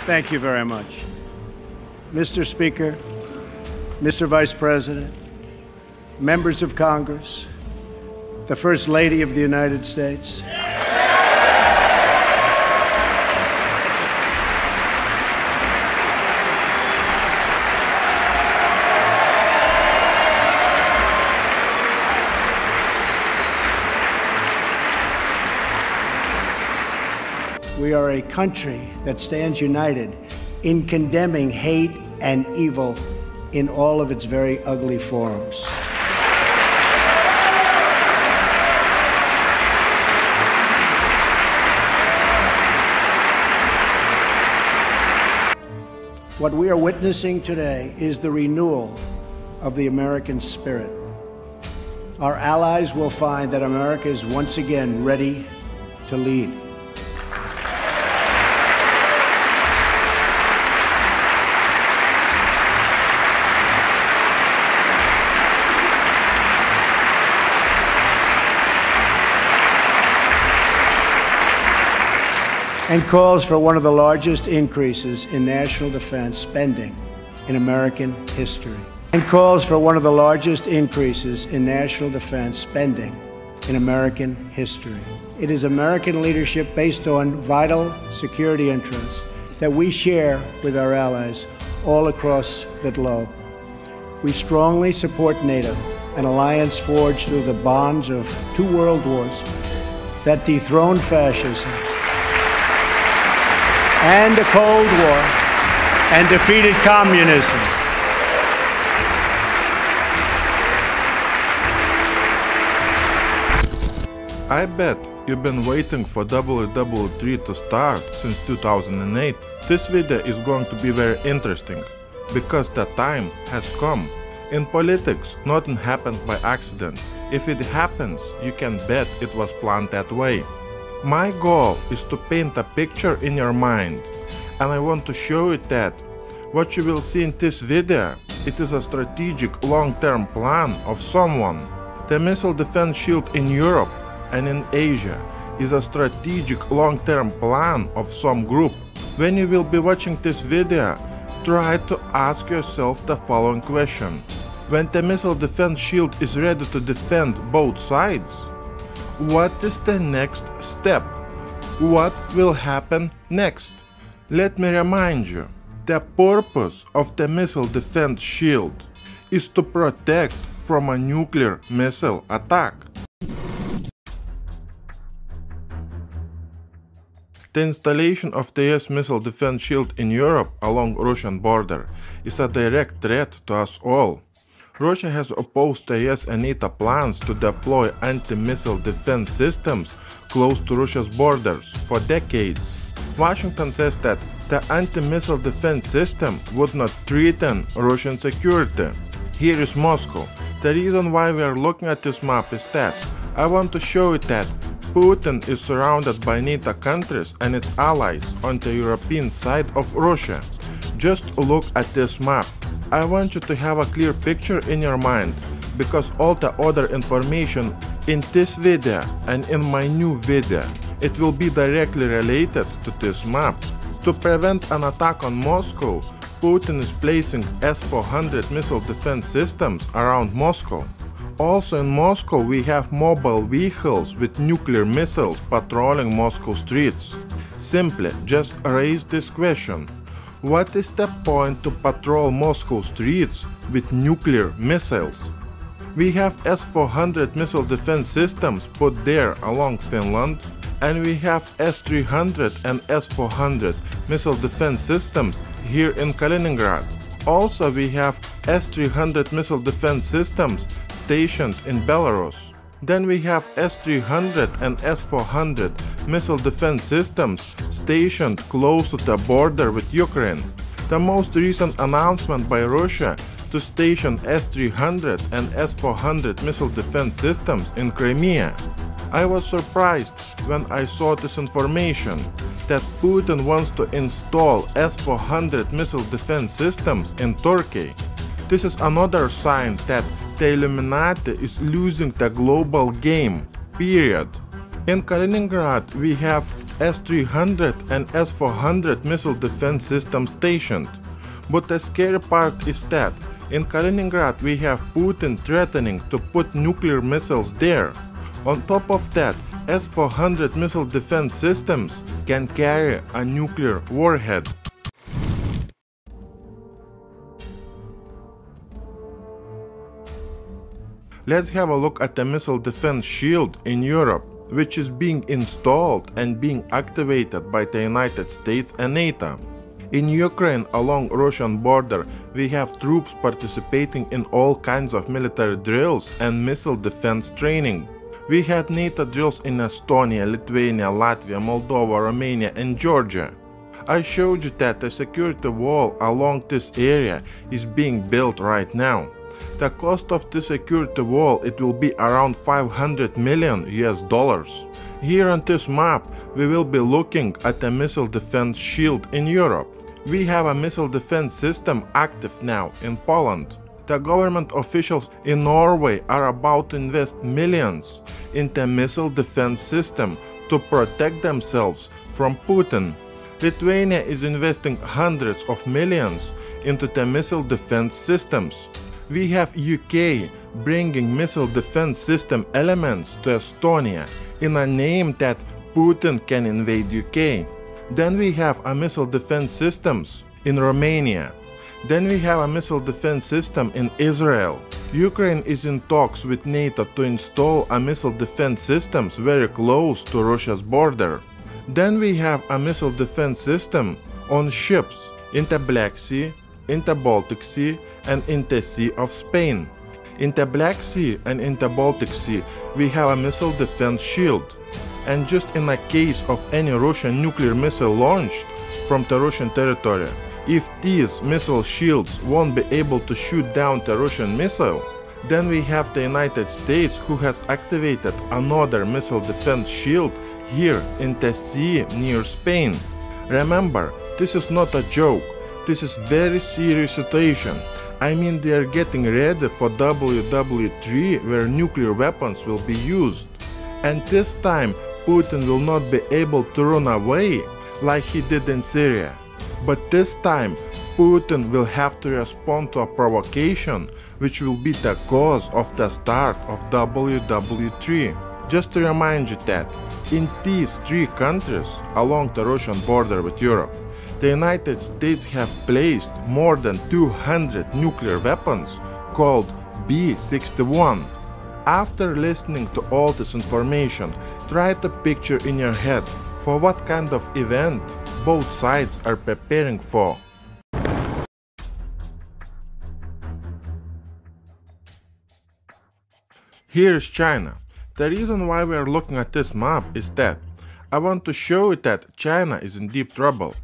Thank you very much. Mr. Speaker, Mr. Vice President, members of Congress, the First Lady of the United States. We are a country that stands united in condemning hate and evil in all of its very ugly forms. What we are witnessing today is the renewal of the American spirit. Our allies will find that America is once again ready to lead. And calls for one of the largest increases in national defense spending in American history. And calls for one of the largest increases in national defense spending in American history. It is American leadership based on vital security interests that we share with our allies all across the globe. We strongly support NATO, an alliance forged through the bonds of 2 world wars that dethroned fascism and a Cold War and defeated communism. I bet you've been waiting for WW3 to start since 2008. This video is going to be very interesting, because the time has come. In politics, nothing happens by accident. If it happens, you can bet it was planned that way. My goal is to paint a picture in your mind, and I want to show you that what you will see in this video, it is a strategic long-term plan of someone. The missile defense shield in Europe and in Asia is a strategic long-term plan of some group. When you will be watching this video, try to ask yourself the following question. When the missile defense shield is ready to defend both sides, what is the next step? What will happen next? Let me remind you, the purpose of the missile defense shield is to protect from a nuclear missile attack. The installation of the US missile defense shield in Europe along Russian border is a direct threat to us all. Russia has opposed the US and NATO plans to deploy anti-missile defense systems close to Russia's borders for decades. Washington says that the anti-missile defense system would not threaten Russian security. Here is Moscow. The reason why we are looking at this map is that I want to show you that Putin is surrounded by NATO countries and its allies on the European side of Russia. Just look at this map. I want you to have a clear picture in your mind, because all the other information in this video and in my new video, it will be directly related to this map. To prevent an attack on Moscow, Putin is placing S-400 missile defense systems around Moscow. Also in Moscow we have mobile vehicles with nuclear missiles patrolling Moscow streets. Simply just raise this question. What is the point to patrol Moscow streets with nuclear missiles? We have S-400 missile defense systems put there along Finland, and we have S-300 and S-400 missile defense systems here in Kaliningrad. Also we have S-300 missile defense systems stationed in Belarus. Then we have S-300 and S-400 missile defense systems stationed close to the border with Ukraine. The most recent announcement by Russia to station S-300 and S-400 missile defense systems in Crimea. I was surprised when I saw this information that Putin wants to install S-400 missile defense systems in Turkey. This is another sign that the Illuminati is losing the global game, period. In Kaliningrad we have S-300 and S-400 missile defense systems stationed. But the scary part is that in Kaliningrad we have Putin threatening to put nuclear missiles there. On top of that, S-400 missile defense systems can carry a nuclear warhead. Let's have a look at the missile defense shield in Europe, which is being installed and being activated by the United States and NATO. In Ukraine, along Russian border, we have troops participating in all kinds of military drills and missile defense training. We had NATO drills in Estonia, Lithuania, Latvia, Moldova, Romania and Georgia. I showed you that the security wall along this area is being built right now. The cost of the security wall, it will be around $500 million US. Here on this map, we will be looking at the missile defense shield in Europe. We have a missile defense system active now in Poland. The government officials in Norway are about to invest millions in the missile defense system to protect themselves from Putin. Lithuania is investing hundreds of millions into the missile defense systems. We have UK bringing missile defense system elements to Estonia in a name that Putin can invade UK. Then we have a missile defense systems in Romania. Then we have a missile defense system in Israel. Ukraine is in talks with NATO to install a missile defense systems very close to Russia's border. Then we have a missile defense system on ships in the Black Sea, in the Baltic Sea and in the Sea of Spain. In the Black Sea and in the Baltic Sea we have a missile defense shield. And just in a case of any Russian nuclear missile launched from the Russian territory, if these missile shields won't be able to shoot down the Russian missile, then we have the United States who has activated another missile defense shield here in the sea near Spain. Remember, this is not a joke. This is very serious situation. I mean, they are getting ready for WW3 where nuclear weapons will be used. And this time Putin will not be able to run away like he did in Syria. But this time Putin will have to respond to a provocation which will be the cause of the start of WW3. Just to remind you that in these three countries along the Russian border with Europe, the United States have placed more than 200 nuclear weapons called B-61. After listening to all this information, try to picture in your head for what kind of event both sides are preparing for. Here is China. The reason why we are looking at this map is that I want to show you that China is in deep trouble.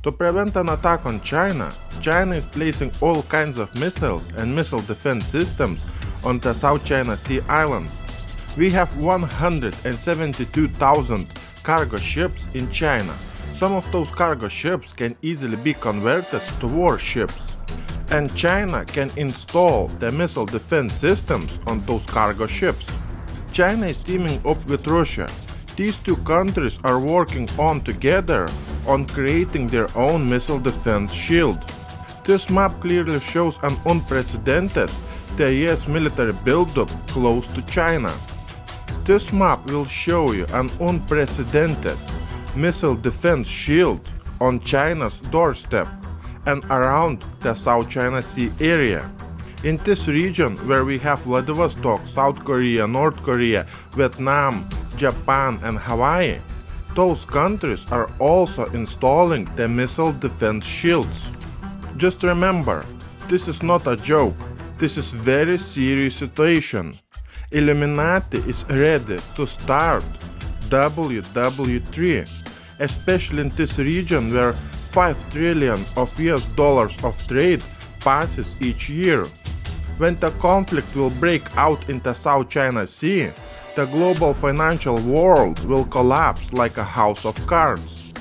To prevent an attack on China, China is placing all kinds of missiles and missile defense systems on the South China Sea island. We have 172,000 cargo ships in China. Some of those cargo ships can easily be converted to warships. And China can install the missile defense systems on those cargo ships. China is teaming up with Russia. These two countries are working on together on creating their own missile defense shield. This map clearly shows an unprecedented US military buildup close to China. This map will show you an unprecedented missile defense shield on China's doorstep and around the South China Sea area. In this region where we have Vladivostok, South Korea, North Korea, Vietnam, Japan and Hawaii, those countries are also installing the missile defense shields. Just remember, this is not a joke, this is very serious situation. Illuminati is ready to start WW3, especially in this region where $5 trillion of US dollars of trade passes each year. When the conflict will break out in the South China Sea, the global financial world will collapse like a house of cards.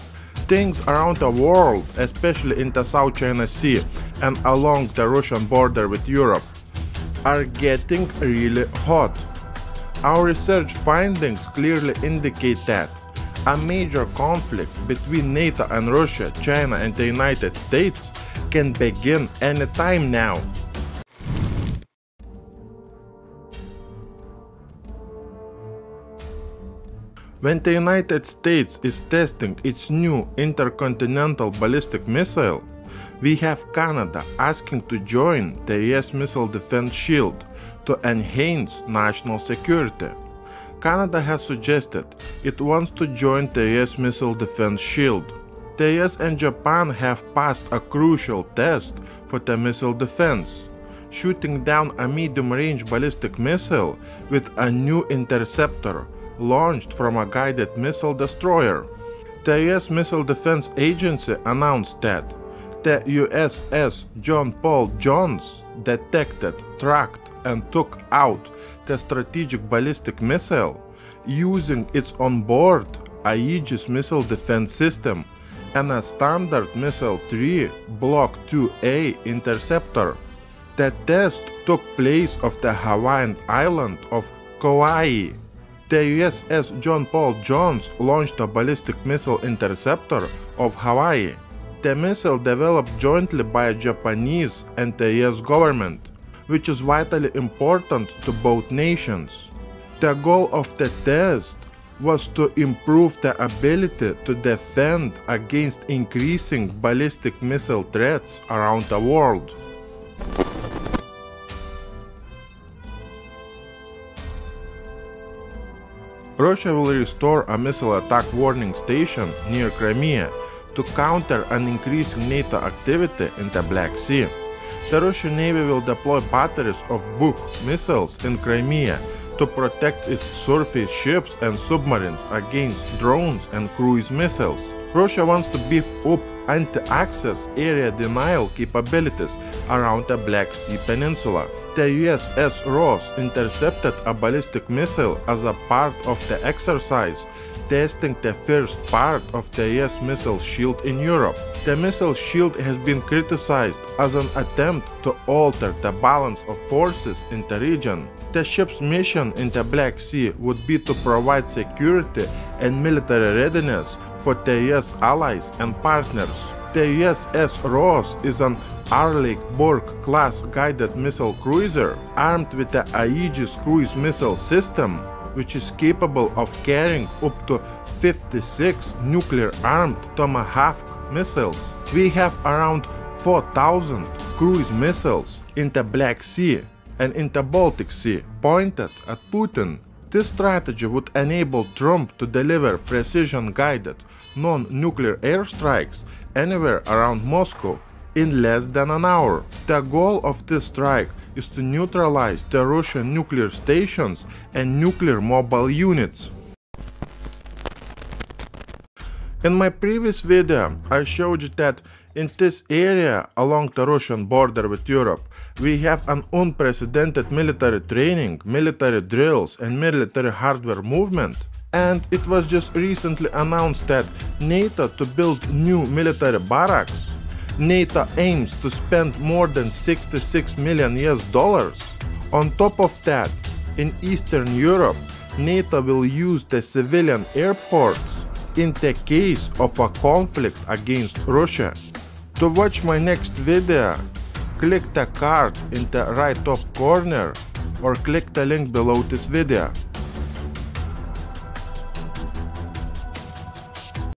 Things around the world, especially in the South China Sea and along the Russian border with Europe, are getting really hot. Our research findings clearly indicate that a major conflict between NATO and Russia, China and the United States can begin anytime now. When the United States is testing its new intercontinental ballistic missile, we have Canada asking to join the US Missile Defense Shield to enhance national security. Canada has suggested it wants to join the US Missile Defense Shield. The US and Japan have passed a crucial test for the missile defense, shooting down a medium-range ballistic missile with a new interceptor launched from a guided missile destroyer. The US Missile Defense Agency announced that the USS John Paul Jones detected, tracked, and took out the strategic ballistic missile using its onboard Aegis missile defense system and a standard Missile 3 Block 2A interceptor. The test took place off the Hawaiian island of Kauai. The USS John Paul Jones launched a ballistic missile interceptor of Hawaii. The missile developed jointly by the Japanese and the US government, which is vitally important to both nations. The goal of the test was to improve the ability to defend against increasing ballistic missile threats around the world. Russia will restore a missile attack warning station near Crimea to counter an increasing NATO activity in the Black Sea. The Russian Navy will deploy batteries of Buk missiles in Crimea to protect its surface ships and submarines against drones and cruise missiles. Russia wants to beef up anti-access area denial capabilities around the Black Sea Peninsula. The USS Ross intercepted a ballistic missile as a part of the exercise, testing the first part of the US missile shield in Europe. The missile shield has been criticized as an attempt to alter the balance of forces in the region. The ship's mission in the Black Sea would be to provide security and military readiness for the US allies and partners. The USS Ross is an Arleigh-Burke-class guided missile cruiser armed with the Aegis cruise missile system, which is capable of carrying up to 56 nuclear-armed Tomahawk missiles. We have around 4,000 cruise missiles in the Black Sea and in the Baltic Sea pointed at Putin. This strategy would enable Trump to deliver precision-guided, non-nuclear airstrikes anywhere around Moscow in less than an hour. The goal of this strike is to neutralize the Russian nuclear stations and nuclear mobile units. In my previous video, I showed you that in this area along the Russian border with Europe, we have an unprecedented military training, military drills, and military hardware movement. And it was just recently announced that NATO to build new military barracks. NATO aims to spend more than $66 million US. On top of that, in Eastern Europe, NATO will use the civilian airports in the case of a conflict against Russia. To watch my next video, click the card in the right top corner or click the link below this video.